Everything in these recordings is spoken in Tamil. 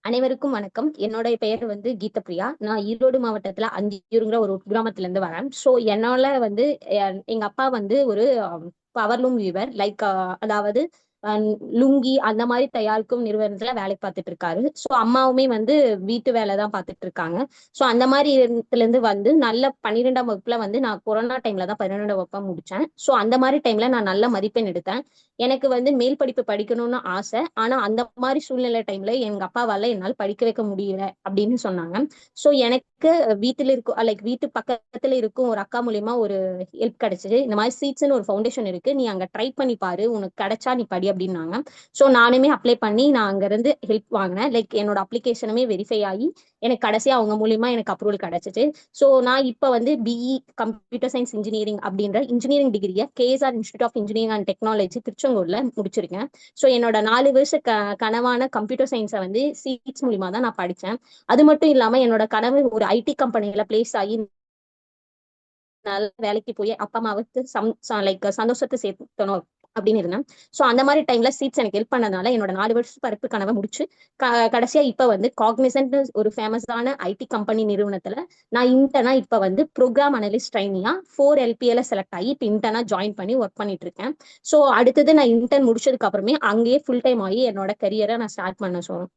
அனைவருக்கும் வணக்கம். என்னோட பெயர் வந்து கீதப்பிரியா. நான் ஈரோடு மாவட்டத்துல அந்தியூருங்கிற ஒரு கிராமத்துல இருந்து வரேன். ஸோ என்னால வந்து எங்க அப்பா வந்து ஒரு பவர்லூம் வீவர் லைக் அதாவது அஹ், லுங்கி அந்த மாதிரி தயாரிக்கும் நிறுவனத்துல வேலை பார்த்துட்டு இருக்காரு. ஸோ அம்மாவுமே வந்து வீட்டு வேலை தான் பார்த்துட்டு இருக்காங்க. ஸோ அந்த மாதிரி இடத்துல இருந்து வந்து நல்ல 12ஆம் வகுப்புல வந்து நான் கொரோனா டைம்ல தான் 12ஆம் வகுப்பா முடிச்சேன். ஸோ அந்த மாதிரி டைம்ல நான் நல்ல மதிப்பெண் எடுத்தேன். எனக்கு வந்து மேல் படிப்பு படிக்கணும்னு ஆசை. ஆனா அந்த மாதிரி சூழ்நிலை டைம்ல எங்க அப்பாவால என்னால் படிக்க வைக்க முடியல அப்படின்னு சொன்னாங்க. சோ எனக்கு வீட்டுல இருக்கும் லைக் வீட்டு பக்கத்துல இருக்கும் ஒரு அக்கா மூலியமா ஒரு ஹெல்ப் கிடைச்சது. இந்த மாதிரி சீட்ஸ்னு ஒரு ஃபவுண்டேஷன் இருக்கு, நீ அங்க ட்ரை பண்ணி பாரு, உனக்கு கிடைச்சா நீ படி அப்படின்னாங்க. சோ நானுமே அப்ளை பண்ணி நான் அங்க இருந்து ஹெல்ப் வாங்கினேன். லைக் என்னோட அப்ளிகேஷனுமே வெரிஃபை ஆகி எனக்கு கடைசியா அவங்க மூலியமா எனக்கு அப்ரூவல் கிடைச்சிச்சு. ஸோ நான் இப்போ வந்து பிஇ கம்ப்யூட்டர் சயின்ஸ் இன்ஜினியரிங் அப்படின்ற இன்ஜினியரிங் டிகிரியை KSR institute of engineering and technology திருச்செங்கோடுல முடிச்சிருக்கேன். ஸோ என்னோட 4 வருஷ கனவான கம்ப்யூட்டர் சயின்ஸை வந்து சீட்ஸ் மூலியமா தான் நான் படித்தேன். அது மட்டும் இல்லாம என்னோட கனவு ஒரு ஐடி கம்பெனில பிளேஸ் ஆகி நல்ல வேலைக்கு போய் அப்பா அம்மாவுக்கு லைக் சந்தோஷத்தை சேர்த்தணும் அப்படின்னு இருந்தேன். ஸோ அந்த மாதிரி டைம்ல சீட்ஸ் எனக்கு ஹெல்ப் பண்ணதுனால என்னோட 4 வருஷம் பருப்பு கனவை முடிச்சு கடைசியா இப்ப வந்து காக்னிசன்ட் ஒரு ஃபேமஸான ஐடி கம்பெனி நிறுவனத்துல நான் இன்டர்னா இப்ப வந்து ப்ரோக்ராம் அனலிஸ்ட் ட்ரைனியா 4 LPA செலக்ட் ஆகி இப்ப இன்டர்னா ஜாயின் பண்ணி ஒர்க் பண்ணிட்டு இருக்கேன். ஸோ அடுத்தது நான் இன்டர்ன் முடிச்சதுக்கு அப்புறமே அங்கேயே ஃபுல் டைம் ஆகி என்னோட கரியரை நான் ஸ்டார்ட்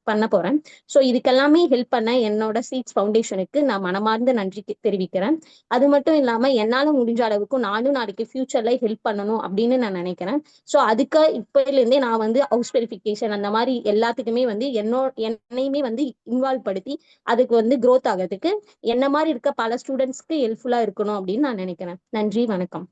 பண்ண போறேன். ஸோ இதுக்கெல்லாமே ஹெல்ப் பண்ண என்னோட சீட்ஸ் ஃபவுண்டேஷனுக்கு நான் மனமார்ந்த நன்றி தெரிவிக்கிறேன். அது மட்டும் இல்லாம என்னால முடிஞ்ச அளவுக்கு நானும் நாளைக்கு ஃபியூச்சர்ல ஹெல்ப் பண்ணணும் அப்படின்னு நான் நினைக்கிறேன். ஸோ அதுக்கு இப்பல இருந்தே நான் வந்து ஹவுஸ் வெரிஃபிகேஷன் அந்த மாதிரி எல்லாத்துக்குமே வந்து என்னையுமே வந்து இன்வால்வ் படுத்தி அதுக்கு வந்து growth ஆகிறதுக்கு என்ன மாதிரி இருக்க பல ஸ்டூடெண்ட்ஸ்க்கு ஹெல்ப்ஃபுல்லா இருக்கணும் அப்படின்னு நான் நினைக்கிறேன். நன்றி, வணக்கம்.